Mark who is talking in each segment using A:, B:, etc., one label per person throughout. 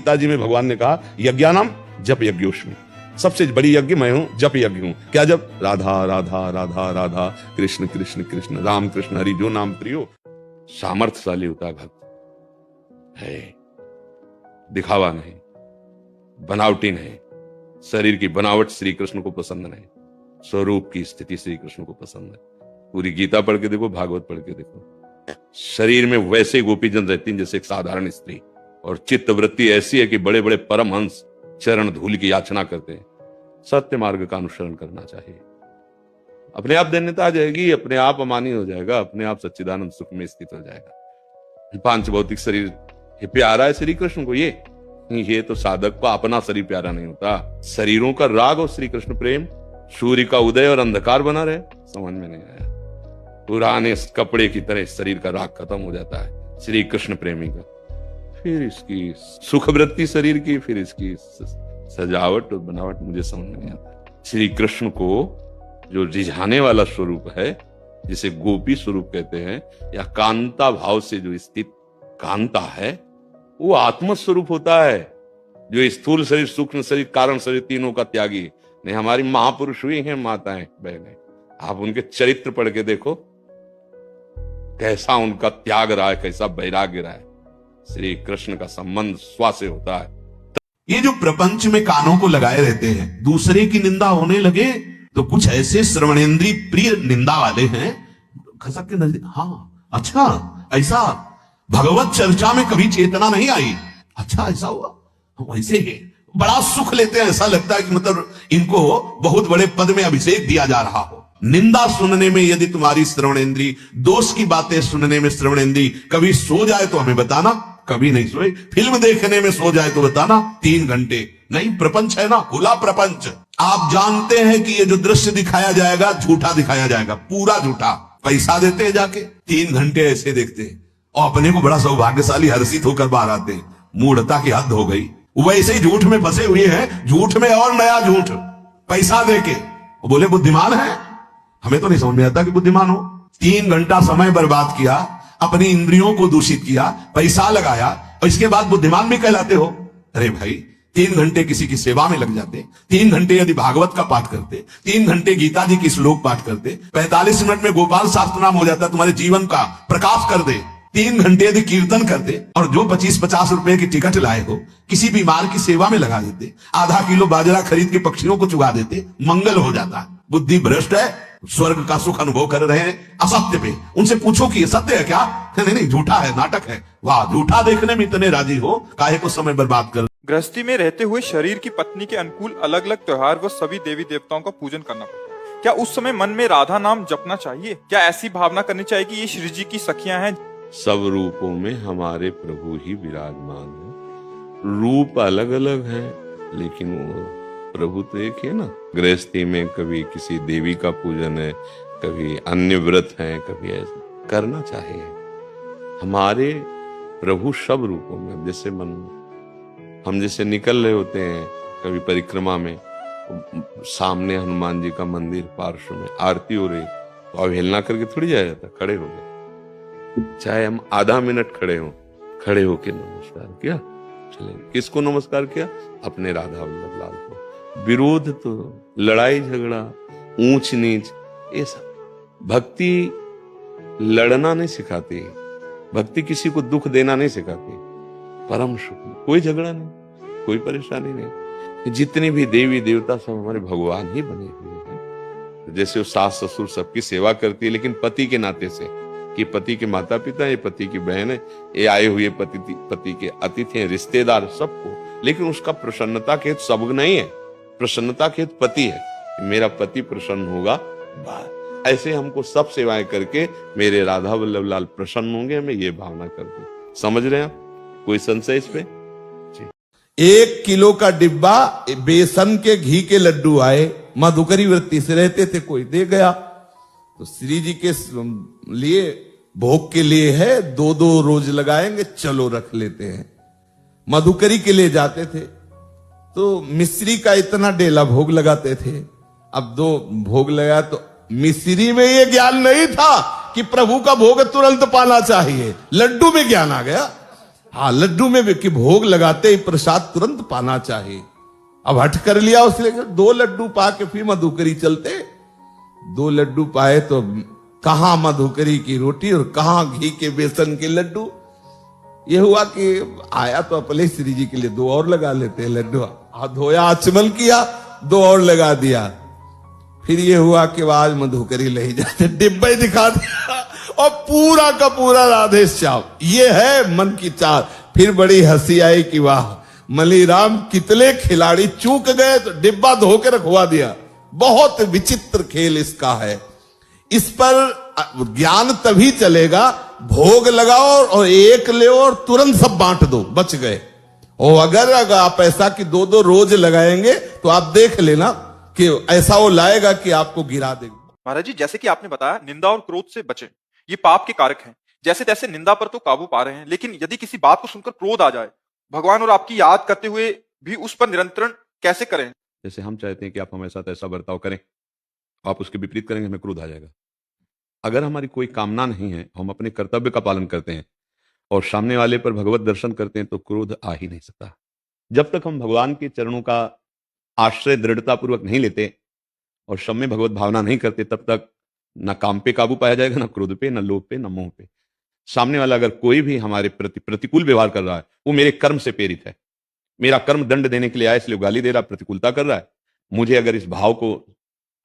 A: गीता जी में भगवान ने कहा यज्ञानाम जप यज्ञोष्मि, सबसे बड़ी यज्ञ मैं हूं, जप यज्ञ हूं। क्या जप? राधा राधा राधा राधा, कृष्ण कृष्ण कृष्ण, राम कृष्ण हरि, जो नाम प्रियो। सामर्थ्यशाली होता है भक्त, है दिखावा नहीं, बनावटी नहीं। शरीर की बनावट श्री कृष्ण को पसंद नहीं, स्वरूप की स्थिति श्री कृष्ण को पसंद है। पूरी गीता पढ़ के देखो, भागवत पढ़ के देखो, शरीर में वैसे गोपीजन रहती हैं जैसे एक साधारण स्त्री, और चित्त वृत्ति ऐसी है कि बड़े बड़े परमहंस चरण धूल की याचना करते हैं। सत्य मार्ग का अनुसरण करना चाहिए, अपने आप धन्यता आ जाएगी, अपने आप अमानी हो जाएगा, अपने आप सच्चिदानंद सुख में स्थित हो जाएगा। पांच भौतिक शरीर ये प्यारा है श्री कृष्ण को, ये तो साधक को अपना शरीर प्यारा नहीं होता। शरीरों का राग और श्री कृष्ण प्रेम, सूर्य का उदय और अंधकार बना रहे, समझ में नहीं आया। पुराने कपड़े की तरह शरीर का राग खत्म हो जाता है श्री कृष्ण प्रेमी का, फिर इसकी सुख वृत्ति शरीर की, फिर इसकी सजावट और बनावट मुझे समझ में नहीं आता। श्री कृष्ण को जो रिझाने वाला स्वरूप है, जिसे गोपी स्वरूप कहते हैं, या कांता भाव से जो स्थित कांता है, वो आत्म स्वरूप होता है, जो स्थूल शरीर, सूक्ष्म शरीर, कारण शरीर, तीनों का त्यागी नहीं। हमारी महापुरुष हुई हैं माताएं बहनें, आप उनके चरित्र पढ़ के देखो, कैसा उनका त्याग रहा है, कैसा वैराग्य रहा है। श्री कृष्ण का संबंध स्व से होता है।
B: ये जो प्रपंच में कानों को लगाए रहते हैं, दूसरे की निंदा होने लगे तो कुछ ऐसे श्रवणेन्द्रीय प्रिय निंदा वाले हैं, खसक के नजदीक, हाँ अच्छा ऐसा भगवत चर्चा में कभी चेतना नहीं आई, अच्छा ऐसा हुआ, वैसे ही बड़ा सुख लेते हैं, ऐसा लगता है कि मतलब इनको बहुत बड़े पद में अभिषेक दिया जा रहा हो। निंदा सुनने में यदि तुम्हारी श्रवणेन्द्रीय, दोष की बातें सुनने में श्रवणेन्द्रीय कभी सो जाए तो हमें बताना, कभी नहीं सोए। फिल्म देखने में सो जाए तो बताना, 3 घंटे नहीं, प्रपंच है ना, खुला प्रपंच। आप जानते हैं कि ये जो दृश्य दिखाया जाएगा झूठा दिखाया जाएगा, पूरा झूठा। पैसा देते हैं जाके, 3 घंटे ऐसे देखते हैं और अपने को बड़ा सौभाग्यशाली हर्षित होकर बाहर आते हैं। मूढ़ता की हद हो गई, वैसे ही झूठ में फंसे हुए हैं, झूठ में और नया झूठ, पैसा देके। वो बोले बुद्धिमान है, हमें तो नहीं समझ में आता कि बुद्धिमान हो। 3 घंटा समय बर्बाद किया, अपनी इंद्रियों को दूषित किया, पैसा लगाया, और इसके बाद बुद्धिमान भी कहलाते हो। अरे भाई, 3 घंटे किसी की सेवा में लग जाते, 3 घंटे यदि भागवत का पाठ करते, 3 घंटे गीता जी की श्लोक पाठ करते, 45 मिनट में गोपाल शास्त्र नाम हो जाता, तुम्हारे जीवन का प्रकाश कर दे। 3 घंटे यदि कीर्तन करते, और जो 25-50 रुपए की टिकट लाए हो किसी बीमार की सेवा में लगा देते, आधा किलो बाजरा खरीद के पक्षियों को चुगा देते, मंगल हो जाता। बुद्धि भ्रष्ट है, स्वर्ग का सुख अनुभव कर रहे हैं असत्य पे। उनसे पूछो कि ये सत्य है क्या? नहीं, झूठा है, नाटक है। वाह, झूठा देखने में इतने राजी हो, काहे को समय बर्बाद कर।
C: गृहस्थी में रहते हुए शरीर की पत्नी के अनुकूल अलग अलग त्योहार व सभी देवी देवताओं का पूजन करना पड़ता है। क्या उस समय मन में राधा नाम जपना चाहिए? क्या ऐसी भावना करनी चाहिए कि ये श्री जी की सखियां हैं?
A: सब रूपों में हमारे प्रभु ही विराजमान है। रूप अलग अलग है, लेकिन वो प्रभु तो एक है ना। गृहस्थी में कभी किसी देवी का पूजन है, कभी अन्य व्रत है, कभी ऐसा करना चाहिए। हमारे प्रभु सब रूपों में, जैसे मन हम जैसे निकल रहे होते हैं कभी परिक्रमा में, सामने हनुमान जी का मंदिर, पार्श्व में आरती हो रही, तो अवहेलना करके थोड़ी जाया जाता, खड़े हो गए। चाहे हम आधा मिनट खड़े होके नमस्कार किया, चले। किसको नमस्कार किया? अपने राधा वल्लभ लाल को। विरोध तो, लड़ाई झगड़ा, ऊंच नीच, ये सब भक्ति लड़ना नहीं सिखाती, भक्ति किसी को दुख देना नहीं सिखाती। परम सुख, कोई झगड़ा नहीं, कोई परेशानी नहीं। जितनी भी देवी देवता सब हमारे भगवान ही बने हुए हैं। जैसे वो सास ससुर सबकी सेवा करती है, लेकिन पति के नाते से, कि पति के माता पिता, ये पति की बहन है, ये आए हुए पति के अतिथि हैं, रिश्तेदार, सबको। लेकिन उसका प्रसन्नता के हेतु सब नहीं है, प्रसन्नता के हेतु पति है। मेरा पति प्रसन्न होगा, ऐसे हमको सब सेवाएं करके मेरे राधा वल्लभ लाल प्रसन्न होंगे, हमें ये भावना करते। समझ रहे हैं आप? कोई संशय इस पे?
B: 1 किलो का डिब्बा बेसन के घी के लड्डू आए, मधुकरी वृत्ति से रहते थे, कोई दे गया तो श्री जी के लिए भोग के लिए है, 2-2 रोज लगाएंगे, चलो रख लेते हैं। मधुकरी के लिए जाते थे तो मिश्री का इतना डेला भोग लगाते थे। अब 2 भोग लगा तो मिश्री में ये ज्ञान नहीं था कि प्रभु का भोग तुरंत पाना चाहिए, लड्डू में ज्ञान आ गया। हाँ, लड्डू में भी कि भोग लगाते ही प्रसाद तुरंत पाना चाहिए। अब हट कर लिया उसने, 2 लड्डू पा के फिर मधुकरी चलते। 2 लड्डू पाए तो कहां मधुकरी की रोटी और कहां घी के बेसन के लड्डू। ये हुआ कि आया तो अपने श्री जी के लिए 2 और लगा लेते हैं लड्डू। हाथ धोया, आचमन किया, 2 और लगा दिया। फिर ये हुआ कि आज मधुकरी ले जाते, डिब्बे दिखा दिया और पूरा का पूरा राधे श्याम। ये है मन की चाल। फिर बड़ी हंसी आई कि वाह मलीराम कितने खिलाड़ी चूक गए, तो डिब्बा धो के रखवा दिया। बहुत विचित्र खेल इसका है। इस पर ज्ञान तभी चलेगा, भोग लगाओ और एक ले और तुरंत सब बांट दो, बच गए। और अगर आप ऐसा कि 2-2 रोज लगाएंगे तो आप देख लेना कि ऐसा वो लाएगा कि आपको गिरा देगा।
C: महाराज जी, जैसे कि आपने बताया निंदा और क्रोध से बचें, ये पाप के कारक हैं। जैसे तैसे निंदा पर तो काबू पा रहे हैं, लेकिन यदि किसी बात को सुनकर क्रोध आ जाए, भगवान और आपकी याद करते हुए भी उस पर नियंत्रण कैसे करें?
A: जैसे हम चाहते हैं कि आप हमारे साथ ऐसा बर्ताव करें, आप उसके विपरीत करेंगे, हमें क्रोध आ जाएगा। अगर हमारी कोई कामना नहीं है, हम अपने कर्तव्य का पालन करते हैं और सामने वाले पर भगवत दर्शन करते हैं, तो क्रोध आ ही नहीं सकता। जब तक हम भगवान के चरणों का आश्रय दृढ़ता पूर्वक नहीं लेते और सब में भगवत भावना नहीं करते, तब तक न काम पे काबू पाया जाएगा, न क्रोध पे, न लोभ पे, न मोह पे। सामने वाला अगर कोई भी हमारे प्रति प्रतिकूल व्यवहार कर रहा है, वो मेरे कर्म से प्रेरित है। मेरा कर्म दंड देने के लिए आया, इसलिए गाली दे रहा, प्रतिकूलता कर रहा है। मुझे अगर इस भाव को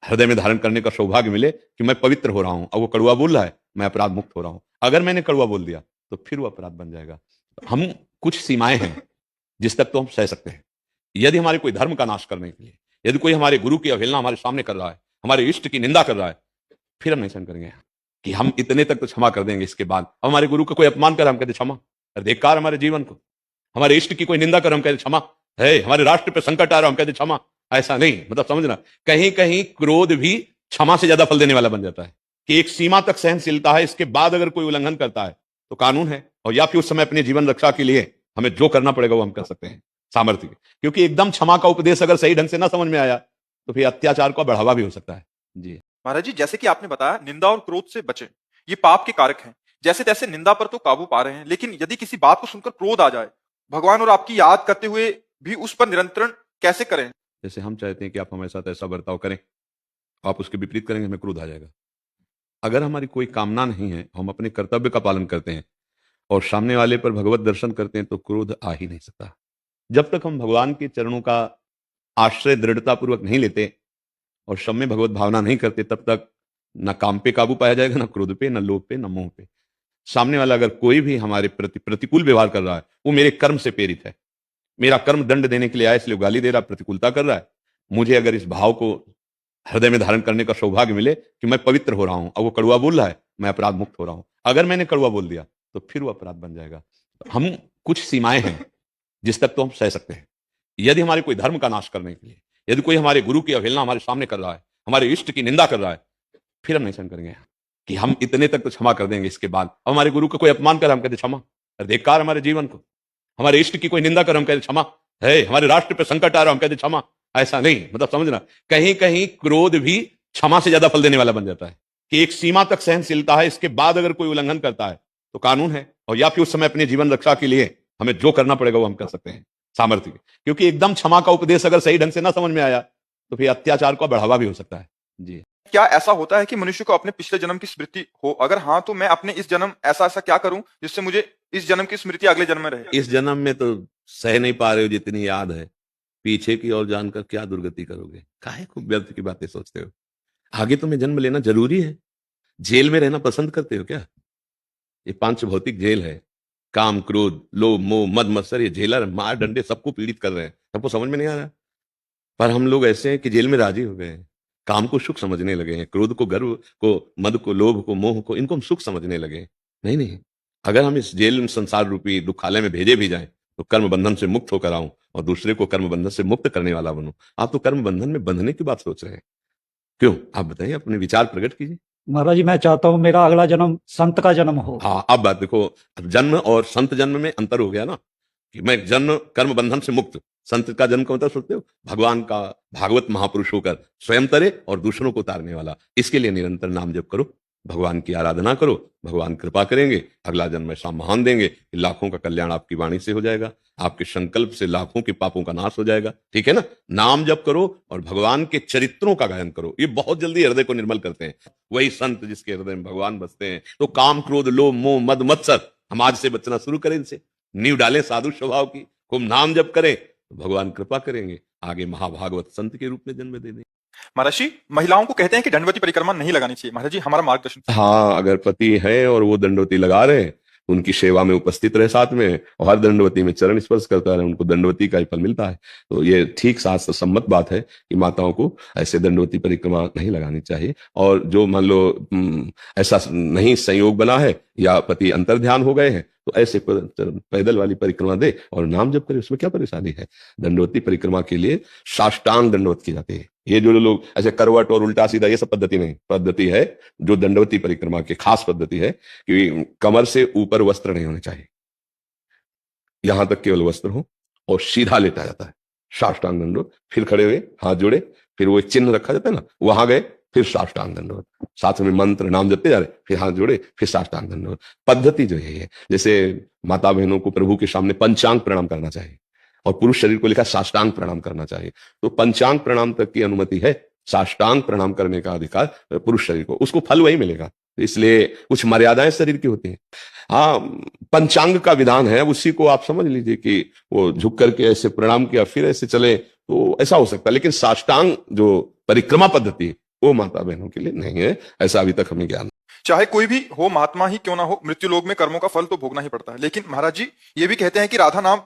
A: हृदय में धारण करने का सौभाग्य मिले कि मैं पवित्र हो रहा हूं और वो कड़वा बोल रहा है, मैं अपराध मुक्त हो रहा हूं। अगर मैंने कड़वा बोल दिया तो फिर वो अपराध बन जाएगा। हम कुछ सीमाएं हैं जिस तक तो हम सह सकते हैं। यदि हमारे कोई धर्म का नाश करने के लिए, यदि कोई हमारे गुरु की अवहेलना हमारे सामने कर रहा है, हमारे इष्ट की निंदा कर रहा है, फिर हम नहीं सहन करेंगे कि हम इतने तक तो क्षमा कर देंगे। इसके बाद हमारे गुरु का कोई अपमान कर, हम कहते क्षमा, धिक्कार हमारे जीवन को। हमारे इष्ट की कोई निंदा कर, हम कहते क्षमा है। हमारे राष्ट्र पे संकट आ रहा, हम कहते क्षमा। ऐसा नहीं, मतलब समझना, कहीं कहीं क्रोध भी क्षमा से ज्यादा फल देने वाला बन जाता है कि एक सीमा तक सहनशीलता है, इसके बाद अगर कोई उल्लंघन करता है तो कानून है, और या फिर उस समय अपने जीवन रक्षा के लिए हमें जो करना पड़ेगा वो हम कर सकते हैं सामर्थ्य के। क्योंकि एकदम क्षमा का उपदेश अगर सही ढंग से ना समझ में आया तो फिर अत्याचार का बढ़ावा भी हो सकता है। जी
C: महाराज जी, जैसे कि आपने बताया निंदा और क्रोध से बचें, ये पाप के कारक हैं। जैसे तैसे निंदा पर तो काबू पा रहे हैं, लेकिन यदि किसी बात को सुनकर क्रोध आ जाए, भगवान और आपकी याद करते हुए भी उस पर नियंत्रण कैसे करें?
A: जैसे हम चाहते हैं कि आप हमारे साथ ऐसा बर्ताव करें, आप उसके विपरीत करेंगे, हमें क्रोध आ जाएगा। अगर हमारी कोई कामना नहीं है, हम अपने कर्तव्य का पालन करते हैं और सामने वाले पर भगवत दर्शन करते हैं, तो क्रोध आ ही नहीं सकता। जब तक हम भगवान के चरणों का आश्रय दृढ़ता पूर्वक नहीं लेते और सब में भगवत भावना नहीं करते, तब तक न काम पे काबू पाया जाएगा, न क्रोध पे, न लोभ पे, न मोह पे। सामने वाला अगर कोई भी हमारे प्रति प्रतिकूल व्यवहार कर रहा है, वो मेरे कर्म से प्रेरित है। मेरा कर्म दंड देने के लिए आया, इसलिए गाली दे रहा, प्रतिकूलता कर रहा है। मुझे अगर इस भाव को हृदय में धारण करने का सौभाग्य मिले कि मैं पवित्र हो रहा हूं और वो कड़वा बोल रहा है, मैं अपराध मुक्त हो रहा हूं। अगर मैंने कड़वा बोल दिया तो फिर वो अपराध बन जाएगा। हम कुछ सीमाएं हैं जिस तक तो हम सह सकते हैं। यदि हमारे कोई धर्म का नाश करने के लिए, यदि कोई हमारे गुरु की अवहेलना हमारे सामने कर रहा है, हमारे इष्ट की निंदा कर रहा है, फिर हम नहीं सहन करेंगे कि हम इतने तक तो क्षमा कर देंगे। इसके बाद हमारे गुरु का कोई अपमान कर, हम कहते क्षमा, धिक्कार हमारे जीवन को। हमारे इष्ट की कोई निंदा कर, हम कहते क्षमा है। हमारे राष्ट्र पे संकट आ रहा, हम कहते क्षमा। ऐसा नहीं, मतलब समझना, कहीं कहीं क्रोध भी क्षमा से ज्यादा फल देने वाला बन जाता है कि एक सीमा तक सहनशीलता है, इसके बाद अगर कोई उल्लंघन करता है तो कानून है, और या फिर उस समय अपने जीवन रक्षा के लिए हमें जो करना पड़ेगा वो हम कर सकते हैं सामर्थ्य के। क्योंकि एकदम क्षमा का उपदेश अगर सही ढंग से ना समझ में आया तो फिर अत्याचार का बढ़ावा भी हो सकता है। जी
C: क्या ऐसा होता है कि मनुष्य को अपने पिछले जन्म की स्मृति हो? अगर हाँ, तो मैं अपने इस जन्म ऐसा ऐसा क्या करूं जिससे मुझे इस जन्म की स्मृति अगले जन्म में रहे?
A: इस जन्म में तो सह नहीं पा रहे हो जितनी याद है, पीछे की ओर जानकर क्या दुर्गति करोगे? काहे खूब व्यर्थ की बातें सोचते हो? आगे तुम्हें जन्म लेना जरूरी है? जेल में रहना पसंद करते हो क्या? ये 5 भौतिक जेल है। काम, क्रोध, लोभ, मोह, मद मत्सर, ये जेलर मार डंडे सबको पीड़ित कर रहे हैं। सबको समझ में नहीं आ रहा, पर हम लोग ऐसे हैं कि जेल में राजी हो गए हैं। काम को सुख समझने लगे हैं, क्रोध को, गर्व को, मद को, लोभ को, मोह को, इनको हम सुख समझने लगे हैं। नहीं नहीं, अगर हम इस जेल में, संसार रूपी दुखालय में भेजे भी जाएं तो कर्म बंधन से मुक्त होकर आऊं और दूसरे को कर्म बंधन से मुक्त करने वाला बनूं। आप तो कर्म बंधन में बंधने की बात सोच रहे हैं। क्यों? आप बताइए, अपने विचार प्रकट कीजिए।
D: महाराज जी, मैं चाहता हूँ मेरा अगला जन्म संत का जन्म हो।
A: हाँ, अब बात देखो, जन्म और संत जन्म में अंतर हो गया ना, कि मैं जन्म कर्म बंधन से मुक्त, संत का जन्म का मतलब सोचते हो, भगवान का भागवत महापुरुष होकर स्वयं तरे और दूसरों को तारने वाला। इसके लिए निरंतर नाम जप करो, भगवान की आराधना करो, भगवान कृपा करेंगे, अगला जन्म ऐसा महान देंगे कि लाखों का कल्याण आपकी वाणी से हो जाएगा, आपके संकल्प से लाखों के पापों का नाश हो जाएगा। ठीक है ना? नाम जप करो और भगवान के चरित्रों का गायन करो, ये बहुत जल्दी हृदय को निर्मल करते हैं। वही संत जिसके हृदय में भगवान बसते हैं। तो काम, क्रोध, लोभ, मोह, मद, मत्सर, हम आज से बचना शुरू करें इनसे, नींव डालें साधु स्वभाव की, खूब नाम जप करें तो भगवान कृपा करेंगे, आगे महाभागवत संत के रूप में जन्म दे दें।
C: महाराज जी, महिलाओं को कहते हैं कि दंडवती परिक्रमा नहीं लगानी चाहिए। महाराज जी, हमारा मार्गदर्शन।
A: हाँ, अगर पति है और वो दंडवती लगा रहे हैं, उनकी सेवा में उपस्थित रहे साथ में, और हर दंडवती में चरण स्पर्श करता रहे, उनको दंडवती का ही फल मिलता है। तो ये ठीक शास्त्र सम्मत बात है कि माताओं को ऐसे दंडवती परिक्रमा नहीं लगानी चाहिए। और जो मान लो ऐसा नहीं संयोग बना है या पति अंतर ध्यान हो गए हैं, तो ऐसे पैदल वाली परिक्रमा दे और नाम जप करे, उसमें क्या परेशानी है। दंडवती परिक्रमा के लिए साष्टांग दंडवत की जाती है। ये जो लोग ऐसे करवट और उल्टा सीधा, ये सब पद्धति नहीं, पद्धति है जो दंडवती परिक्रमा की खास पद्धति है कि कमर से ऊपर वस्त्र नहीं होने चाहिए, यहां तक केवल वस्त्र हो, और सीधा लेटा जाता है साष्टांग दंडवत। फिर खड़े हुए, हाथ जोड़े, फिर वो चिन्ह रखा जाता है ना, वहां गए, फिर साष्टांग दंडवत, साथ में मंत्र नाम जपते जा रहे, फिर हाथ जोड़े, फिर साष्टांग दंडवत। पद्धति जो है, जैसे माता बहनों को प्रभु के सामने पंचांग प्रणाम करना चाहिए और पुरुष शरीर को लिखा साष्टांग प्रणाम करना चाहिए, तो पंचांग प्रणाम तक की अनुमति है, साष्टांग प्रणाम करने का अधिकार पुरुष शरीर को, उसको फल वही मिलेगा। इसलिए कुछ मर्यादाएं शरीर की होती हैं। हाँ, पंचांग का विधान है, उसी को आप समझ लीजिए कि वो झुक करके ऐसे प्रणाम किया फिर ऐसे चले, तो ऐसा हो सकता है। लेकिन साष्टांग जो परिक्रमा पद्धति, वो माता बहनों के लिए नहीं है, ऐसा अभी तक हमें ज्ञान।
C: चाहे कोई भी हो, महात्मा ही क्यों ना हो, मृत्यु लोक में कर्मों का फल तो भोगना ही पड़ता है। लेकिन महाराज जी, ये भी कहते हैं कि राधा नाम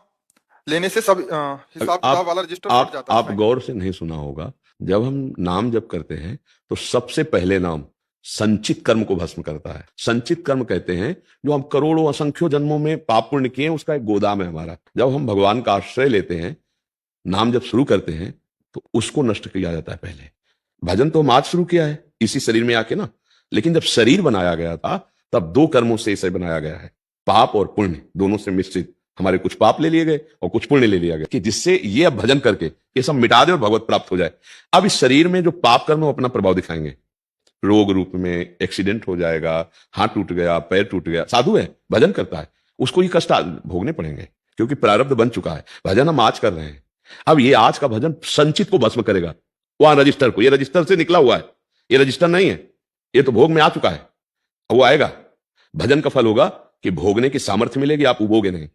C: लेने से सब हिसाब किताब वाला रजिस्टर फट जाता है।
A: आप गौर से नहीं सुना होगा, जब हम नाम जप करते हैं तो सबसे पहले नाम संचित कर्म को भस्म करता है। संचित कर्म कहते हैं जो हम करोड़ों असंख्यों जन्मों में पाप पुण्य किए, उसका एक गोदाम है हमारा। जब हम भगवान का आश्रय लेते हैं, नाम जब शुरू करते हैं, तो उसको नष्ट किया जाता है पहले। भजन तो हम आज शुरू किया है इसी शरीर में आके ना, लेकिन जब शरीर बनाया गया था तब दो कर्मों से इसे बनाया गया है, पाप और पुण्य, दोनों से मिश्रित। हमारे कुछ पाप ले लिए गए और कुछ पुण्य ले लिया गया, कि जिससे ये अब भजन करके ये सब मिटा दे और भगवत प्राप्त हो जाए। अब इस शरीर में जो पाप कर्म वो अपना प्रभाव दिखाएंगे, रोग रूप में, एक्सीडेंट हो जाएगा, हाथ टूट गया, पैर टूट गया। साधु है, भजन करता है, उसको ये कष्ट भोगने पड़ेंगे क्योंकि प्रारब्ध बन चुका है। भजन हम आज कर रहे हैं, अब ये आज का भजन संचित को भस्म करेगा, वहां रजिस्टर को, ये रजिस्टर से निकला हुआ है, ये रजिस्टर नहीं है, ये तो भोग में आ चुका है, वो आएगा। भजन का फल होगा कि भोगने की सामर्थ्य मिलेगी, आप उबोगे नहीं,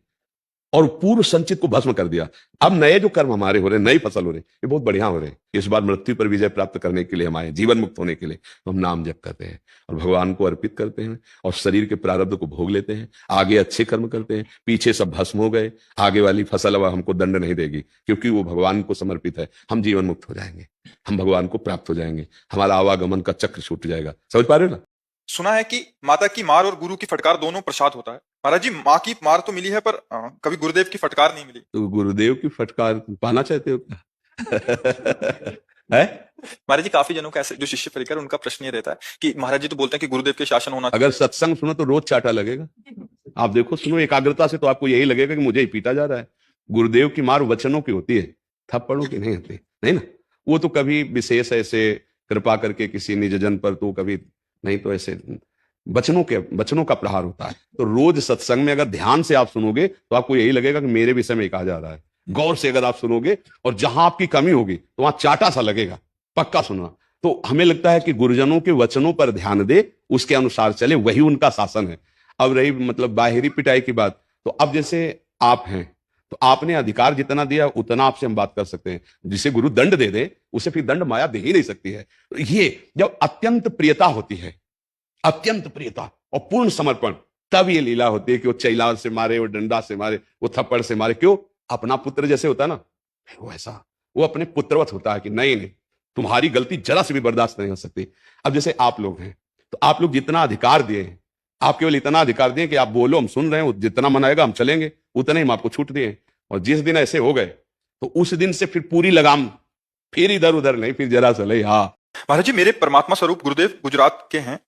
A: और पूर्व संचित को भस्म कर दिया। अब नए जो कर्म हमारे हो रहे हैं, नई फसल हो रही है, ये बहुत बढ़िया हो रहे हैं। इस बार मृत्यु पर विजय प्राप्त करने के लिए हम आए, जीवन मुक्त होने के लिए, तो हम नाम जप करते हैं और भगवान को अर्पित करते हैं और शरीर के प्रारब्ध को भोग लेते हैं। आगे अच्छे कर्म करते हैं, पीछे सब भस्म हो गए, आगे वाली फसल अब हमको दंड नहीं देगी क्योंकि वो भगवान को समर्पित है। हम जीवन मुक्त हो जाएंगे, हम भगवान को प्राप्त हो जाएंगे, हमारा आवागमन का चक्र छूट जाएगा। समझ पा रहे हो ना?
C: सुना है कि माता की मार और गुरु की फटकार दोनों प्रसाद होता है। महाराज जी, माँ की मार तो मिली है पर कभी गुरुदेव की फटकार नहीं मिली।
A: तो गुरुदेव की फटकार पाना चाहते हो क्या? है?
C: महाराज जी, काफी जनों का ऐसे जो शिष्य परिकर, उनका प्रश्न ये रहता है कि महाराज जी तो बोलते हैं कि गुरुदेव के शासन होना चाहिए।
A: अगर सत्संग सुनो तो रोज चाटा लगेगा। आप देखो, सुनो एकाग्रता से, तो आपको यही लगेगा कि मुझे ही पीटा जा रहा है। गुरुदेव की मार वचनों की होती है, थप्पड़ों की नहीं होती, नहीं ना। वो तो कभी विशेष ऐसे कृपा करके किसी निज जन पर, तो कभी नहीं, तो ऐसे वचनों का प्रहार होता है। तो रोज सत्संग में अगर ध्यान से आप सुनोगे तो आपको यही लगेगा कि मेरे विषय में कहा जा रहा है। गौर से अगर आप सुनोगे और जहां आपकी कमी होगी तो वहां चाटा सा लगेगा, पक्का सुनना। तो हमें लगता है कि गुरुजनों के वचनों पर ध्यान दे, उसके अनुसार चले, वही उनका शासन है। अब रही मतलब बाहरी पिटाई की बात, तो अब जैसे आप हैं तो आपने अधिकार जितना दिया उतना आपसे हम बात कर सकते हैं। जिसे गुरु दंड दे दे उसे फिर दंड माया दे ही नहीं सकती है। ये जब अत्यंत प्रियता होती है, अत्यंत प्रियता और पूर्ण समर्पण, तब ये लीला होती है कि वो चैला से मारे, वो डंडा से मारे, वो थप्पड़ से मारे। क्यों? अपना पुत्र जैसे होता है ना, वो ऐसा, वो अपने पुत्रवत होता है कि नहीं नहीं, तुम्हारी गलती जरा से भी बर्दाश्त नहीं हो सकती। अब जैसे आप लोग हैं, तो आप लोग जितना अधिकार दिए हैं, आप केवल इतना अधिकार दिए कि आप बोलो, हम सुन रहे हैं, जितना मनाएगा हम चलेंगे, उतने ही हम आपको छूट दिए। और जिस दिन ऐसे हो गए तो उस दिन से फिर पूरी लगाम, फिर इधर उधर नहीं, फिर जरा चले। हाँ
C: महाराज जी, मेरे परमात्मा स्वरूप गुरुदेव गुजरात के हैं।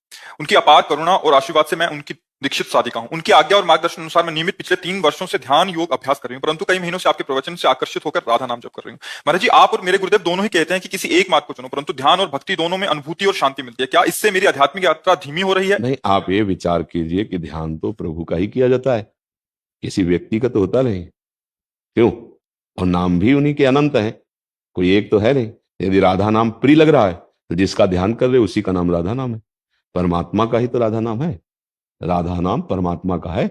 C: उनकी अपार करुणा और आशीर्वाद से मैं उनकी दीक्षित साधिका हूं। उनकी आज्ञा और मार्गदर्शन अनुसार मैं नियमित पिछले 3 वर्षों से ध्यान योग अभ्यास कर रही हूं, परंतु कई महीनों से आपके प्रवचन से आकर्षित होकर राधा नाम जप कर रही हूं। महाराज जी, आप और मेरे गुरुदेव दोनों ही कहते हैं कि किसी एक मार्ग को चुनो, परंतु ध्यान और भक्ति दोनों में अनुभूति और शांति मिलती है। क्या इससे मेरी आध्यात्मिक यात्रा धीमी हो रही है?
A: नहीं, आप ये विचार कीजिए कि ध्यान तो प्रभु का ही किया जाता है, किसी व्यक्ति का तो होता नहीं। क्यों? और नाम भी उन्हीं के अनंत हैं, कोई एक तो है नहीं। यदि राधा नाम प्रिय लग रहा है तो जिसका ध्यान कर रहे उसी का नाम राधा नाम है। परमात्मा का ही तो राधा नाम है। राधा नाम परमात्मा का है।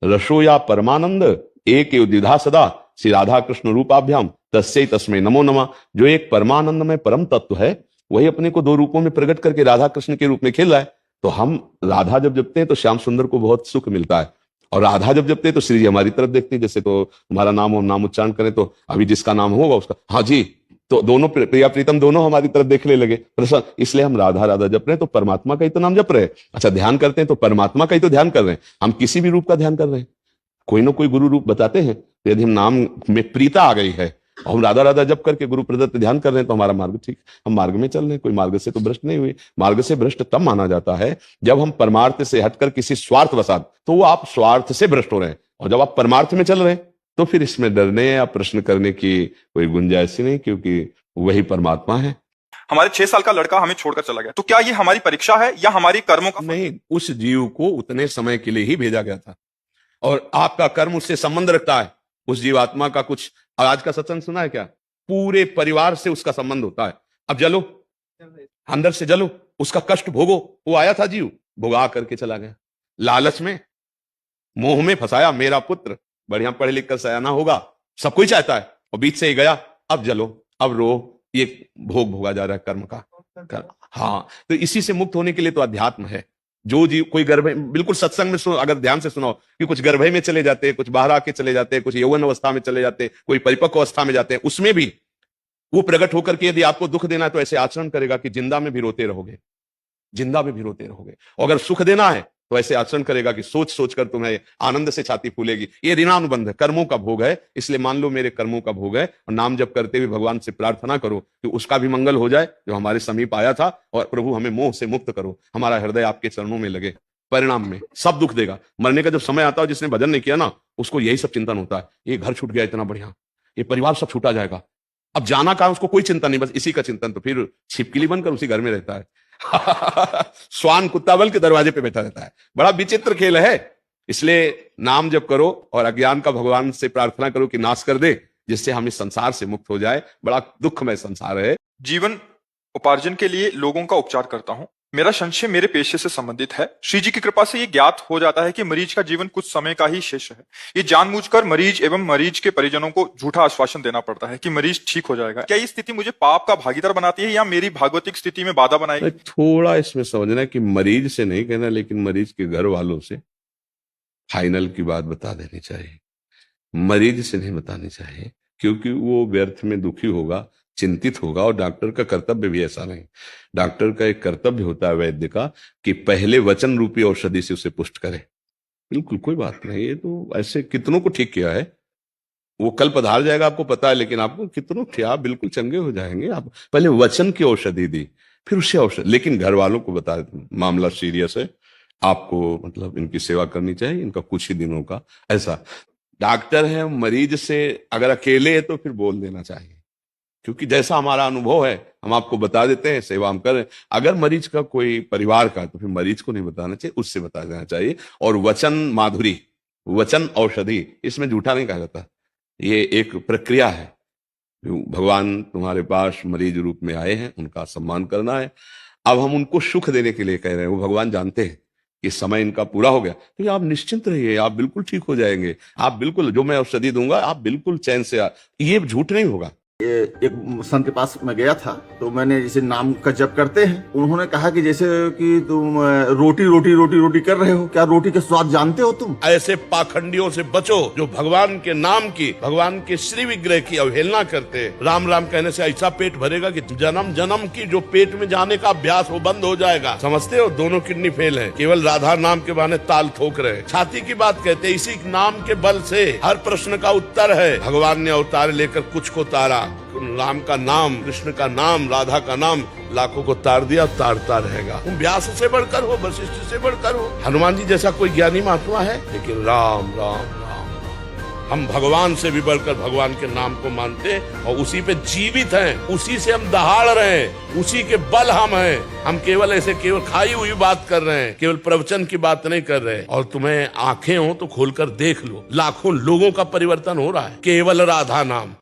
A: रसो या परमानंद एक द्विधा सदा श्री राधा कृष्ण रूपाभ्याम तस्यै तस्मै नमो नमः। जो एक परमानंद में परम तत्व है वही अपने को 2 रूपों में प्रकट करके राधा कृष्ण के रूप में खेल रहा है। तो हम राधा जब जपते हैं तो श्याम सुंदर को बहुत सुख मिलता है, और राधा जब जपते हैं तो श्री जी हमारी तरफ देखते हैं। जैसे तो हमारा नाम हम नाम उच्चारण करें तो अभी जिसका नाम होगा उसका हाँ जी, तो दोनों प्रिया प्रीतम दोनों हमारी तरफ देखने लगे प्रसन्न। इसलिए हम राधा राधा जप रहे हैं तो परमात्मा का ही तो नाम जप रहे हैं। अच्छा, ध्यान करते हैं तो परमात्मा का ही तो ध्यान कर रहे हैं। हम किसी भी रूप का ध्यान कर रहे हैं, कोई ना कोई गुरु रूप बताते हैं। तो यदि हम नाम में प्रीता आ गई है और हम राधा राधा जप करके गुरु प्रदत्त ध्यान कर रहे हैं तो हमारा मार्ग ठीक, हम मार्ग में चल रहे हैं। कोई मार्ग से तो भ्रष्ट नहीं हुए। मार्ग से भ्रष्ट तब माना जाता है जब हम परमार्थ से हटकर किसी स्वार्थ वसात, तो वो आप स्वार्थ से भ्रष्ट हो रहे हैं। और जब आप परमार्थ में चल रहे हैं तो फिर इसमें डरने या प्रश्न करने की कोई गुंजाइश ही नहीं, क्योंकि वही परमात्मा है।
C: हमारे 6 साल का लड़का हमें छोड़कर चला गया, तो क्या ये हमारी परीक्षा है या हमारी कर्मों का?
A: नहीं, उस जीव को उतने समय के लिए ही भेजा गया था और आपका कर्म उससे संबंध रखता है। उस जीवात्मा का कुछ, आज का सत्संग सुना है क्या? पूरे परिवार से उसका संबंध होता है। अब जलो, अंदर से जलो, उसका कष्ट भोगो। वो आया था जीव, भोगा करके चला गया। लालच में, मोह में फंसाया। मेरा पुत्र बढ़िया पढ़ लिख कर सयाना होगा, सब कोई चाहता है, और बीच से ही गया। अब जलो, अब रो, ये भोग भोगा जा रहा है कर्म का। हाँ, तो इसी से मुक्त होने के लिए तो अध्यात्म है। जो जीव कोई गर्भ, बिल्कुल सत्संग में अगर ध्यान से सुनाओ कि कुछ गर्भ में चले जाते हैं, कुछ बाहर आके चले जाते हैं, कुछ यौवन अवस्था में चले जाते हैं, कोई परिपक्व अवस्था में जाते हैं, उसमें भी वो प्रकट होकर के यदि आपको दुख देना है तो ऐसे आचरण करेगा कि जिंदा में भी रोते रहोगे, जिंदा में भी रोते रहोगे। और अगर सुख देना है तो ऐसे आचरण करेगा कि सोच सोच कर तुम्हें आनंद से छाती फूलेगी। ये ऋणानुबंध है, कर्मों का भोग है। इसलिए मान लो मेरे कर्मों का भोग है, और नाम जप करते हुए भगवान से प्रार्थना करो कि उसका भी मंगल हो जाए जो हमारे समीप आया था, और प्रभु हमें मोह से मुक्त करो, हमारा हृदय आपके चरणों में लगे। परिणाम में सब दुख देगा। मरने का जब समय आता है, जिसने भजन नहीं किया ना, उसको यही सब चिंतन होता है, ये घर छूट गया इतना बढ़िया, ये परिवार सब छूटा जाएगा, अब जाना कहां, उसको कोई चिंता नहीं, बस इसी का चिंतन। तो फिर छिपकली बनकर उसी घर में रहता है। स्वान कुत्ता बल के दरवाजे पे बैठा रहता है। बड़ा विचित्र खेल है। इसलिए नाम जप करो और अज्ञान का भगवान से प्रार्थना करो कि नाश कर दे, जिससे हम इस संसार से मुक्त हो जाए। बड़ा दुखमय संसार है।
C: जीवन उपार्जन के लिए लोगों का उपचार करता हूं। मेरा संशय मेरे पेशे से संबंधित है। श्री जी की कृपा से ये ज्ञात हो जाता है कि मरीज का जीवन कुछ समय का ही शेष है। ये जानबूझकर मरीज एवं मरीज के परिजनों को झूठा आश्वासन देना पड़ता है कि मरीज ठीक हो जाएगा। क्या ये स्थिति मुझे पाप का भागीदार बनाती है या मेरी भागवतिक स्थिति में बाधा बनाएगी?
A: थोड़ा इसमें समझना है कि मरीज से नहीं कहना, लेकिन मरीज के घर वालों से फाइनल की बात बता देनी चाहिए। मरीज से नहीं बतानी चाहिए, क्योंकि वो व्यर्थ में दुखी होगा, चिंतित होगा। और डॉक्टर का कर्तव्य भी ऐसा नहीं। डॉक्टर का एक कर्तव्य होता है वैद्य का कि पहले वचन रूपी औषधि से उसे पुष्ट करे। बिल्कुल कोई बात नहीं, ये तो ऐसे कितनों को ठीक किया है। वो कल पधार जाएगा आपको पता है, लेकिन आपको कितनों क्या बिल्कुल चंगे हो जाएंगे। आप पहले वचन की औषधि दी, फिर उससे औषधि, लेकिन घर वालों को बता देते मामला सीरियस है, आपको मतलब इनकी सेवा करनी चाहिए, इनका कुछ ही दिनों का ऐसा। डॉक्टर है, मरीज से अगर अकेले है तो फिर बोल देना चाहिए, क्योंकि जैसा हमारा अनुभव है हम आपको बता देते हैं, सेवा हम करें। अगर मरीज का कोई परिवार का, तो फिर मरीज को नहीं बताना चाहिए, उससे बता देना चाहिए। और वचन माधुरी, वचन औषधि, इसमें झूठा नहीं कहा जाता। ये एक प्रक्रिया है। भगवान तुम्हारे पास मरीज रूप में आए हैं, उनका सम्मान करना है। अब हम उनको सुख देने के लिए कह रहे हैं। वो भगवान जानते हैं कि समय इनका पूरा हो गया, तो आप निश्चिंत रहिए, आप बिल्कुल ठीक हो जाएंगे। आप बिल्कुल, जो मैं औषधि दूंगा आप बिल्कुल चैन से ये झूठ नहीं होगा।
E: एक संत के पास मैं गया था, तो मैंने जैसे नाम का जप करते हैं, उन्होंने कहा कि जैसे कि तुम रोटी रोटी रोटी रोटी कर रहे हो, क्या रोटी के स्वाद जानते हो तुम?
A: ऐसे पाखंडियों से बचो जो भगवान के नाम की, भगवान के श्री विग्रह की अवहेलना करते। राम राम कहने से ऐसा पेट भरेगा कि जन्म जन्म की जो पेट में जाने का अभ्यास वो बंद हो जाएगा। समझते हो, दोनों किडनी फेल है, केवल राधा नाम के बहाने ताल ठोक रहे। छाती की बात कहते, इसी नाम के बल से हर प्रश्न का उत्तर है। भगवान ने अवतार लेकर कुछ को तारा, राम का नाम, कृष्ण का नाम, राधा का नाम लाखों को तार दिया, तारता रहेगा। तुम व्यास से बढ़कर हो, वशिष्ठ से बढ़कर हो, हनुमान जी जैसा कोई ज्ञानी महात्मा है, लेकिन राम राम राम। हम भगवान से भी बढ़कर भगवान के नाम को मानते और उसी पे जीवित हैं, उसी से हम दहाड़ रहे हैं, उसी के बल हम हैं। हम केवल ऐसे केवल खाई हुई बात कर रहे हैं, केवल प्रवचन की बात नहीं कर रहे। और तुम्हें आंखें हो तो खोलकर देख लो, लाखों लोगों का परिवर्तन हो रहा है केवल राधा नाम।